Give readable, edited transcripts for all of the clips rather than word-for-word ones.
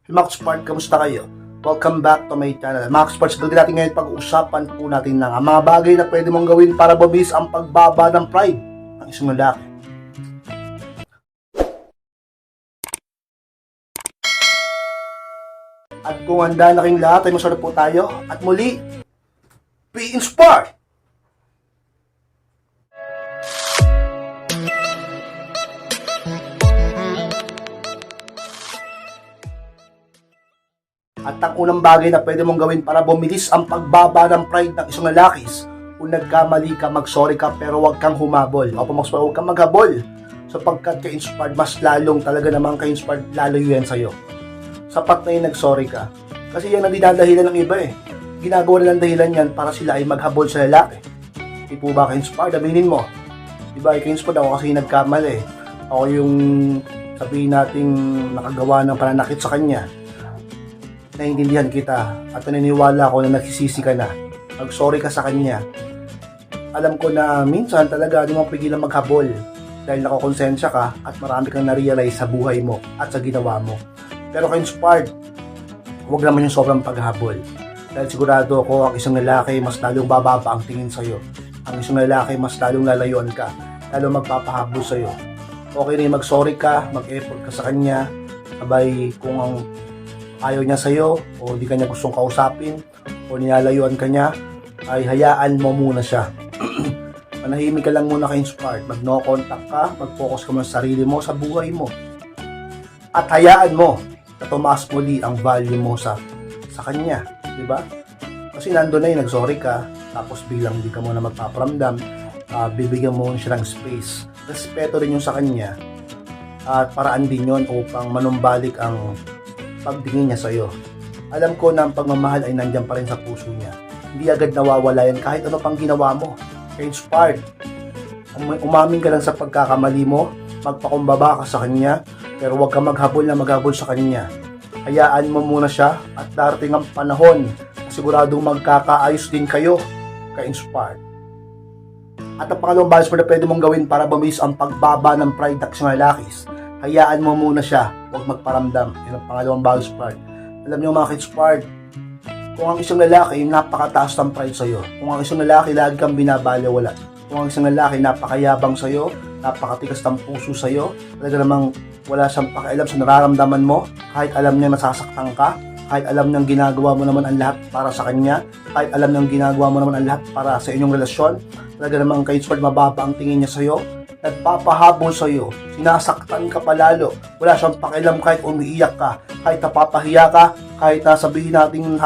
Mga Sport, kamusta kayo? Welcome back to my channel. Mga Sports, dito natin ngayon pag-uusapan po natin ng mga bagay na pwede mong gawin para mabilis ang pagbaba ng pride ng isang lalaki. At kung handa na kayong lahat, ay masarap po tayo. At muli, be inspired! At ang unang bagay na pwede mong gawin para bumilis ang pagbaba ng pride ng isang lalaki, kung nagkamali ka, mag-sorry ka, pero huwag kang humabol. O huwag kang maghabol. Sapagkat ka-inspired, mas lalong talaga naman ka-inspired, lalo yun sa'yo. Sapat na yung nag-sorry ka. Kasi yan ang dinadahilan ng iba eh. Ginagawa nilang dahilan yan para sila ay maghabol sa lalaki. Hindi po ba ka-inspired? Aminin mo. Diba, ka-inspired ako kasi nagkamali. Ako yung sabihin nating nakagawa ng pananakit sa kanya. Naiintindihan kita at naniniwala ako na nagsisisi ka na. Mag-sorry ka sa kanya. Alam ko na minsan talaga di mo pigilan maghabol dahil nakokonsensya ka at marami kang na-realize sa buhay mo at sa ginawa mo. Pero ka-inspired, huwag naman yung sobrang paghabol. Dahil sigurado ako ang isang lalaki mas lalong bababa ang tingin sa'yo. Ang isang lalaki mas lalong lalayuan ka, lalong magpapahabol sa'yo. Okay rin mag-sorry ka, mag-effort ka sa kanya, sabay kung ang ayaw niya sa'yo o di ka niya gustong kausapin o nilalayuan ka niya, ay hayaan mo muna siya. Manahimik ka lang muna ka-inspired. Mag-no contact ka, mag-focus ka muna sa sarili mo, sa buhay mo. At hayaan mo na tumaas muli ang value mo sa kanya. Diba? Kasi nandun na yung nag-sorry ka, tapos biglang di ka muna magpaparamdam, bibigyan mo siya ng space. Respeto rin yung sa kanya at paraan din yun upang manumbalik ang pagtingin niya sa'yo. Alam ko na ang pagmamahal ay nandiyan pa rin sa puso niya. Hindi agad nawawala yan kahit ano pang ginawa mo. Ka-inspired. Umamin ka lang sa pagkakamali mo, magpakumbaba ka sa kanya, pero huwag ka maghabol na maghabol sa kanya. Hayaan mo muna siya at darating ang panahon na siguradong magkakaayos din kayo. Ka-inspired. At ang pangalawang bagay na pwede mong gawin para bumilis ang pagbaba ng pride ng isang lalaki, hayaan mo muna siya, huwag magparamdam. Yan ang pangalawang bagay sa pride. Alam niyo mga ka-inspired, kung ang isang lalaki napakataas ng pride sa'yo, kung ang isang lalaki lagi kang binabalewala, kung ang isang lalaki napakayabang sa'yo, napakatigas ng puso sa'yo, talaga namang wala siyang pakialam sa nararamdaman mo, kahit alam niya nasasaktan ka, kahit alam niyang ginagawa mo naman ang lahat para sa kanya, kahit alam niyang ginagawa mo naman ang lahat para sa inyong relasyon, talaga namang ka-inspired, mababa ang tingin niya sa'yo, nagpapahabol sa'yo, sinasaktan ka palalo, wala siyang pakialam kahit umiiyak ka, kahit napapahiya ka, kahit nasabihin natin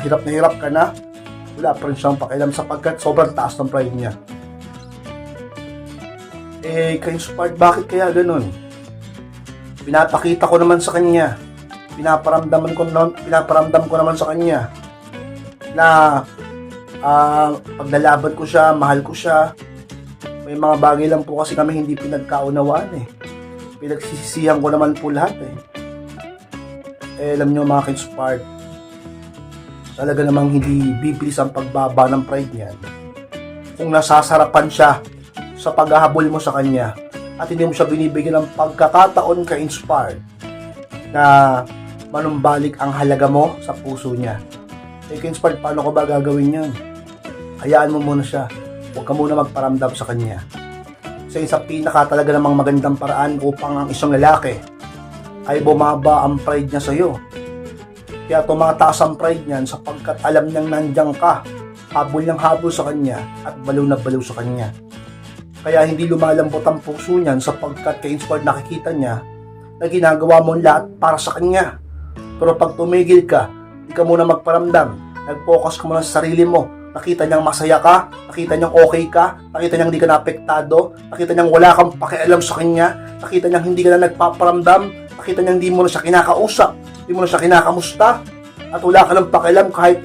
hirap na hirap ka na, wala pa rin siyang pakialam sapagkat sobrang taas ng pride niya. Ka-inspired, bakit kaya ganun? Pinapakita ko naman sa kanya, pinaparamdam ko naman sa kanya na paglalaban ko siya, mahal ko siya. May mga bagay lang po kasi kami hindi pinagkaunawaan eh. Pinagsisisihan ko naman po lahat eh. Alam nyo mga ka-inspired, talaga namang hindi bibilis ang pagbaba ng pride niyan kung nasasarapan siya sa paghahabol mo sa kanya at hindi mo siya binibigyan ng pagkakataon ka-inspired na manumbalik ang halaga mo sa puso niya. Ka-inspired, paano ko ba gagawin yan? Hayaan mo muna siya. Huwag ka muna magparamdam sa kanya. Sa isang pinaka talaga namang magandang paraan upang ang isang lalaki ay bumaba ang pride niya sa iyo. Kaya tumataas ang pride niyan sapagkat alam niyang nandiyan ka, habol niyang habol sa kanya at baliw na baliw sa kanya. Kaya hindi lumalambot ang puso niyan sapagkat ka-inspired nakikita niya na ginagawa mo lahat para sa kanya. Pero pag tumigil ka, hindi ka muna magparamdam, nag-focus ka muna sa sarili mo, nakita niyang masaya ka, nakita niyang okay ka, nakita niyang hindi ka naapektado, nakita niyang wala kang pakialam sa kanya, nakita niyang hindi ka na nagpaparamdam, nakita niyang hindi mo na siya kinakausap, hindi mo na siya kinakamusta, at wala ka ng pakialam kahit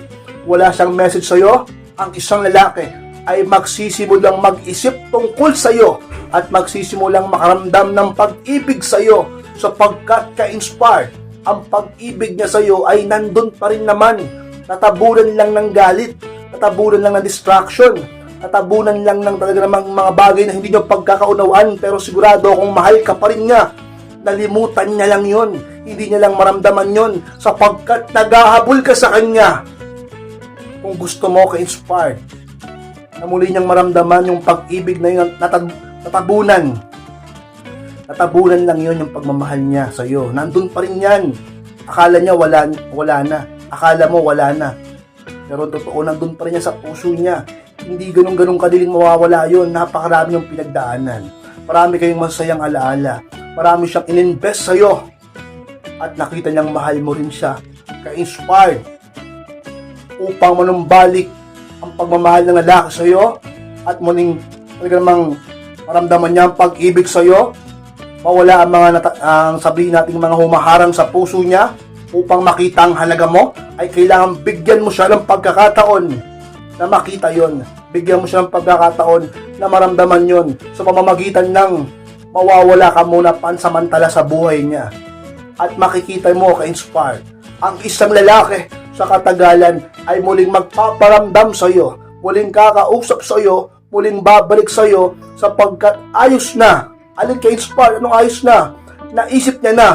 wala siyang message sa'yo, ang isang lalaki ay magsisimulang mag-isip tungkol sa'yo at magsisimulang makaramdam ng pag-ibig sa'yo sapagkat ka-inspired. Ang pag-ibig niya sa'yo ay nandun pa rin naman, natabunan lang ng galit, natabunan lang ng distraction, natabunan lang ng talaga namang mga bagay na hindi nyo pagkakaunawaan, pero sigurado kung mahal ka pa rin niya, nalimutan niya lang yon. Hindi niya lang maramdaman yon sapagkat naghahabol ka sa kanya. Kung gusto mo ka-inspired, na muli niyang maramdaman yung pag-ibig na yun, natabunan. Natabunan lang yun yung pagmamahal niya sa iyo. Nandun pa rin yan. Akala niya wala na. Akala mo wala na. Pero totoo, nandun pa rin yan sa puso niya. Hindi ganun kadiling mawawala yun. Napakarami yung pinagdaanan. Marami kayong masayang alaala. Marami siyang ininvest sa iyo. At nakita niyang mahal mo rin siya. Ka-inspired upang manumbalik ang pagmamahal ng lalaki sa iyo at muling namang maramdaman niya ang pag-ibig sa iyo. Mawala ang mga sabihin nating mga humaharang sa puso niya. Upang makita ang halaga mo, ay kailangan bigyan mo siya ng pagkakataon na makita yon. Bigyan mo siya ng pagkakataon na maramdaman yon sa pamamagitan ng mawawala ka muna pansamantala sa buhay niya. At makikita mo ka-inspired ang isang lalaki sa katagalan ay muling magpaparamdam sa iyo, muling kakausap sa iyo, muling babalik sa iyo sapagkat ayos na. Alin ka-inspired? Anong ayos na? Naisip niya na.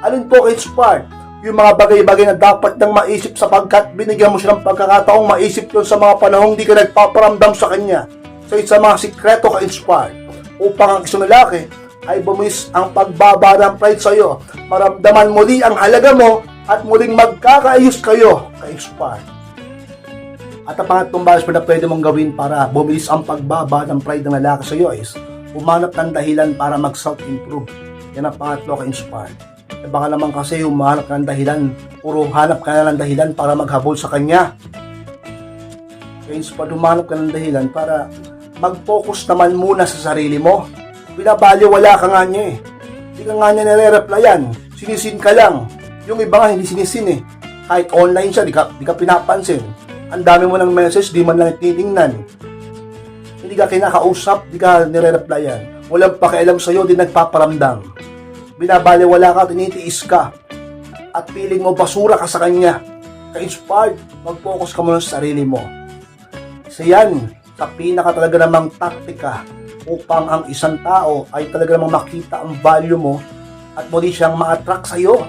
Alin po ka-inspired? Yung mga bagay-bagay na dapat nang maisip sapagkat binigyan mo siya ng pagkakataong maisip yun sa mga panahong di ka nagpaparamdam sa kanya. So sa mga sikreto ka-inspired upang ang isang lalaki ay bumis ang pagbaba ng pride sa iyo, maramdaman muli ang halaga mo at muling magkakaayos kayo ka-inspired. At ang pangatlong bagay na pwede mong gawin para bumilis ang pagbaba ng pride ng lalaki sa iyo is humanap ng dahilan para mag-self-improve. Yan ang pangatlo ka-inspired. E baka naman kasi humanap ka ng dahilan, puro hanap ka na ng dahilan para maghabol sa kanya. Ka-inspired, humanap ka ng dahilan para mag-focus naman muna sa sarili mo. Binabaliwala ka nga niya eh. Hindi ka nga niya nire-replyan. Sinisin ka lang. Yung iba nga hindi sinisin eh. Kahit online siya, di ka pinapansin. Ang dami mo ng message, di man lang titingnan. Hindi ka kinakausap, di ka nire-replyan. Walang pakialam sa'yo, di nagpaparamdam. Binabaliwala ka, tinitiis ka. At feeling mo basura ka sa kanya. Ka-inspired, mag-focus ka muna sa sarili mo. So yan, sa pinaka talaga namang taktika upang ang isang tao ay talaga namang makita ang value mo at muli siyang ma-attract sa'yo.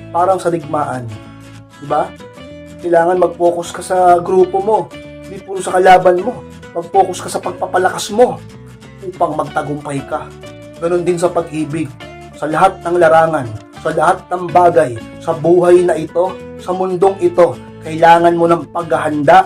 Parang sa digmaan. Diba? Kailangan mag-focus ka sa grupo mo. Hindi puro sa kalaban mo. Mag-focus ka sa pagpapalakas mo upang magtagumpay ka. Ganon din sa pag-ibig. Sa lahat ng larangan, sa lahat ng bagay, sa buhay na ito, sa mundong ito, kailangan mo ng paghahanda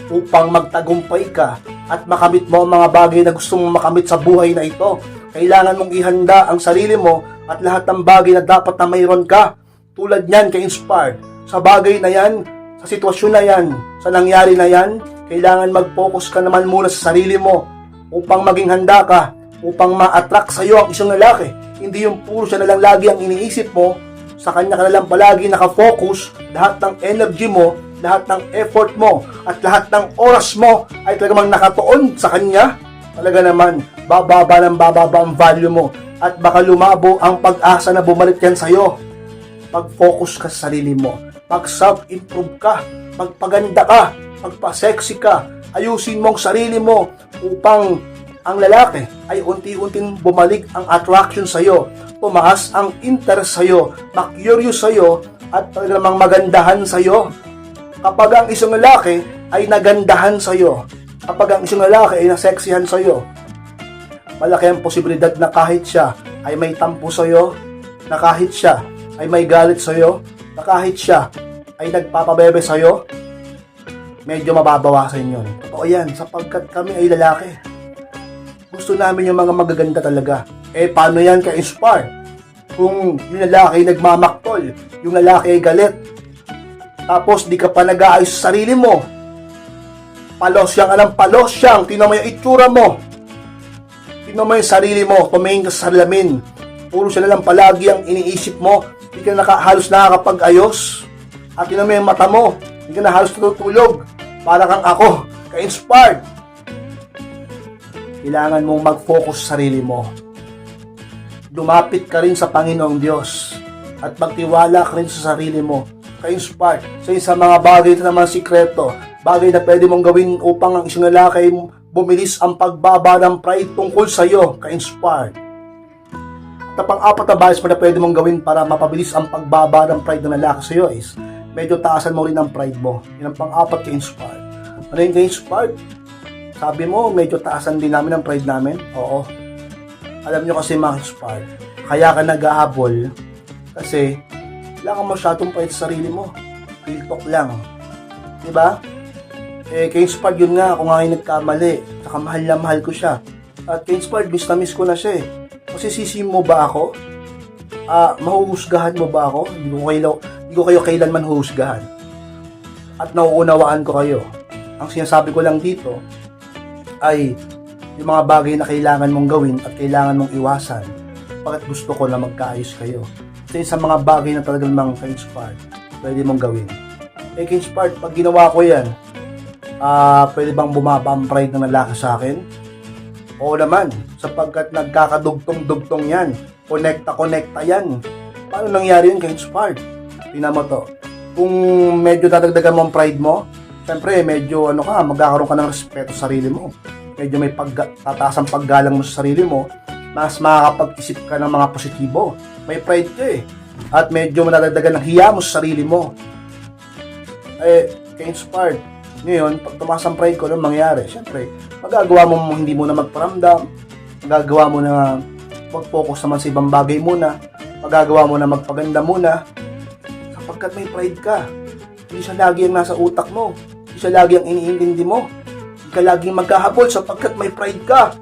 upang magtagumpay ka at makamit mo ang mga bagay na gusto mong makamit sa buhay na ito. Kailangan mong ihanda ang sarili mo at lahat ng bagay na dapat na mayroon ka. Tulad niyan, ka-inspired. Sa bagay na yan, sa sitwasyon na yan, sa nangyari na yan, kailangan mag-focus ka naman muna sa sarili mo upang maging handa ka, upang ma-attract sa iyo ang isang lalaki. Hindi yung puro siya na lang lagi ang iniisip mo, sa kanya ka na lang palagi nakafocus, lahat ng energy mo, lahat ng effort mo, at lahat ng oras mo ay talagang nakatuon sa kanya. Talaga naman, bababa ang value mo, at baka lumabo ang pag-asa na bumalik yan sa'yo. Pag-focus ka sa sarili mo, mag-self-improve ka, magpaganda ka, magpa-sexy ka, ayusin mo ang sarili mo upang ang lalaki ay unti-unting bumalik ang attraction sa'yo, tumaas ang interest sa'yo, ma-curious sa'yo, at talagang magandahan sa'yo. Kapag ang isang lalaki ay nagandahan sa'yo, kapag ang isang lalaki ay naseksihan sa'yo, malaki ang posibilidad na kahit siya ay may tampo sa'yo, na kahit siya ay may galit sa'yo, na kahit siya ay nagpapabebe sa'yo, medyo mababawasan yun. Totoo yan, sapagkat kami ay lalaki. Gusto namin yung mga magaganda talaga. Eh, paano yan ka-inspire? Kung yung lalaki ay nagmamaktol, yung lalaki ay galit, tapos di ka pa nag-aayos sa sarili mo, palosyang alam, palosyang, tingnan mo yung itsura mo, tingnan mo yung sarili mo, tumingin ka sa salamin, puro siya na lang palagi ang iniisip mo, di ka halos nakakapag-ayos, at tingnan mo yung mata mo, di ka na halos tutulog, para kang ako, ka-inspired. Kailangan mong mag-focus sa sarili mo. Lumapit ka rin sa Panginoong Diyos at magtiwala ka rin sa sarili mo. Ka-inspired. So sa mga bagay na naman sikreto, bagay na pwede mong gawin upang ang isang lalaki bumilis ang pagbaba ng pride tungkol sa iyo. Ka-inspired. At pang-apat na bias pa na pwede mong gawin para mapabilis ang pagbaba ng pride ng lalaki sa'yo is medyo taasan mo rin ang pride mo. Yan ang pang-apat ka-inspired. Ano yung ka-inspired? Sabi mo, medyo taasan din namin ang pride namin? Oo. Alam nyo kasi mga inspired, kaya ka nag-aabol kasi wala kang masyadong pride sa sarili mo. Real talk lang. Diba? Ka-inspired yun nga, ako nga yung nagkamali. Saka mahal na mahal ko siya. At ka-inspired, miss na miss ko na siya eh. Kasi sisi mo ba ako? Mahuhusgahan mo ba ako? Hindi ko kayo kailanman huhusgahan. At nauunawaan ko kayo. Ang sinasabi ko lang dito ay yung mga bagay na kailangan mong gawin at kailangan mong iwasan. Bakit gusto ko na magkaayos kayo? Kasi sa mga bagay na talagang mga ka-inspired, pwede mong gawin. Ka-inspired, pag ginawa ko yan, pwede bang bumaba ang pride ng lalaki sa akin? Oo naman, sapagkat nagkakadugtong-dugtong yan. Konekta yan. Paano nangyari yun ka-inspired? Tingnan mo to. Kung medyo dadagdagan mo ang pride mo, syempre medyo magkakaroon ka ng respeto sa sarili mo. Medyo may tataas ang paggalang mo sa sarili mo, mas makakapag-isip ka ng mga positibo. May pride ka eh. At medyo madadagdagan ng hiya mo sa sarili mo. Ka-inspired. Ngayon, pag tumaas ang pride ko, anong mangyari? Siyempre, magagawa mo hindi mo na magparamdam, magagawa mo na mag-focus naman sa ibang bagay muna, magagawa mo na magpaganda muna, sapagkat may pride ka. Hindi siya lagi ang nasa utak mo, hindi siya lagi ang iniintindi mo, hindi ka laging magkahabol sapagkat may pride ka.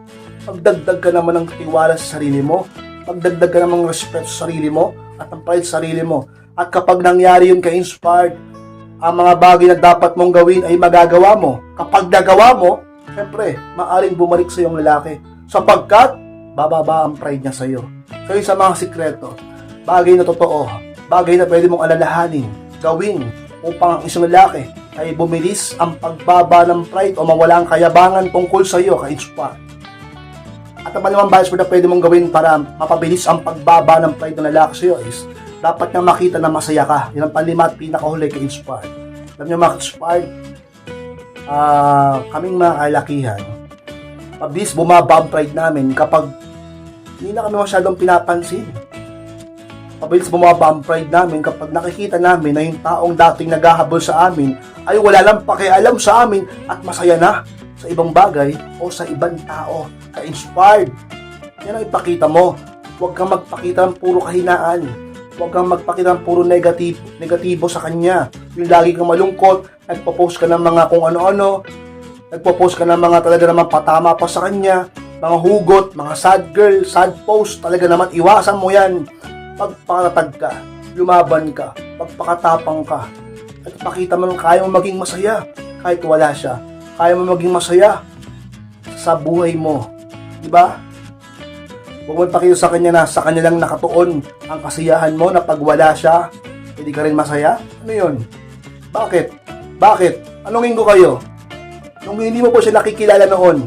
Magdagdag ka naman ng tiwala sa sarili mo, magdagdag ka naman ng respeto sa sarili mo, at ang pride sa sarili mo. At kapag nangyari yun ka-inspired, ang mga bagay na dapat mong gawin ay magagawa mo. Kapag nagawa mo, syempre, maaring bumalik sa iyong lalaki. Sapagkat, bababa ang pride niya sa iyo. So, yun sa mga sikreto, bagay na totoo, bagay na pwede mong alalahanin, gawin, upang ang isang lalaki ay bumilis ang pagbaba ng pride o mawala ang kayabangan tungkol sa iyo, ka-inspire. At ang malamang bias na pwede mong gawin para mapabilis ang pagbaba ng pride ng lalaki sa iyo is dapat niya makita na masaya ka. Yan ang panlima at pinakahuli ka-inspired. Alam niyo mga ka-inspired, kaming mga kalakihan, mabilis bumaba ang pride namin kapag hindi na kami masyadong pinapansin. Mabilis bumaba ang pride namin kapag nakikita namin na yung taong dating naghahabol sa amin ay wala lang pakialam sa amin at masaya na sa ibang bagay o sa ibang tao. Ka-inspired. Yan ang ipakita mo. Huwag kang magpakita ng puro kahinaan. Huwag kang magpakita ng puro negatibo sa kanya. Yung lagi kang malungkot, nagpo-post ka ng mga kung ano-ano, nagpo-post ka ng mga talaga naman patama pa sa kanya, mga hugot, mga sad girl, sad post, talaga naman iwasan mo yan. Pagpakatatag ka, lumaban ka, pagpakatapang ka, at ipakita mo kaya mo maging masaya kahit wala siya. Kaya mo maging masaya sa buhay mo. Diba? Huwag mo ipakita sa kanya na sa kanya lang nakatuon ang kasiyahan mo na pag wala siya, hindi ka rin masaya? Ano yun? Bakit? Anong ko kayo? Nung hindi mo po siya nakikilala noon,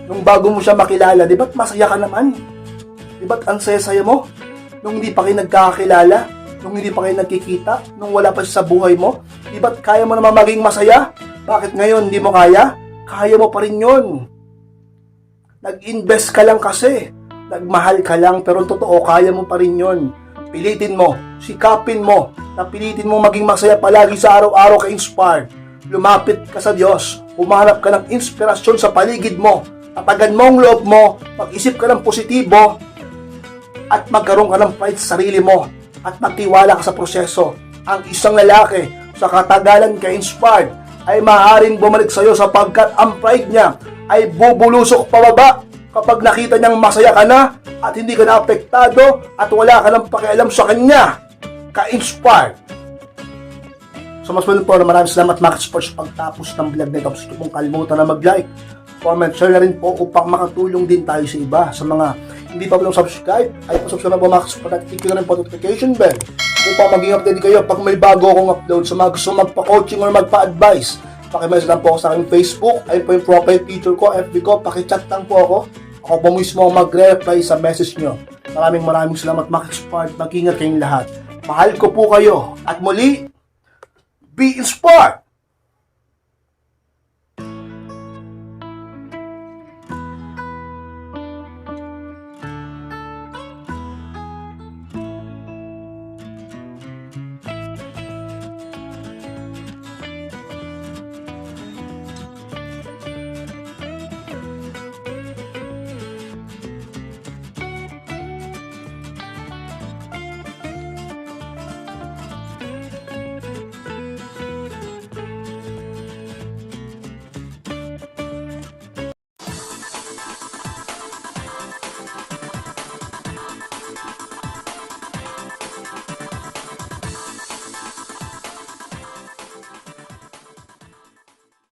nung bago mo siya makilala, di ba't masaya ka naman? Di ba't ang saya-saya mo? Nung hindi pa kayo nagkakakilala, nung hindi pa kayo nagkikita, nung wala pa siya sa buhay mo, di ba't kaya mo naman maging masaya? Bakit ngayon hindi mo kaya? Kaya mo pa rin yun. Nag-invest ka lang kasi. Nagmahal ka lang, pero totoo, kaya mo pa rin yun. Pilitin mo, sikapin mo, na pilitin mo maging masaya palagi sa araw-araw ka-inspired. Lumapit ka sa Diyos, humanap ka ng inspirasyon sa paligid mo, tatagan mo ang loob mo, mag-isip ka ng positibo, at magkaroon ka ng pride sa sarili mo, at magtiwala ka sa proseso. Ang isang lalaki, sa katagalan ka-inspired, ay maaaring bumalik sa iyo sapagkat ang pride niya ay bubulusok pababa kapag nakita niyang masaya ka na at hindi ka na apektado at wala ka nang pakialam sa kanya. Ka-inspired. So mas po na maraming salamat mga sports pagtapos ng vlog na ito. Gusto mong kalimutan na mag-like, comment, share na rin po upang makatulong din tayo sa iba. Sa mga hindi pa po subscribe, ay pasubscribe na po mga sports at click na rin po notification bell upang maging update kayo pag may bago akong upload. Sa mga gusto magpa-coaching or magpa-advise, pakimessage lang po ako sa aking Facebook. Ayun po yung profile picture ko, FB ko, pakichat lang po ako. Ako po mismo mag-reply sa message nyo. Maraming salamat mga ka-sport. Mag-ingat kayong lahat. Mahal ko po kayo. At muli, be inspired!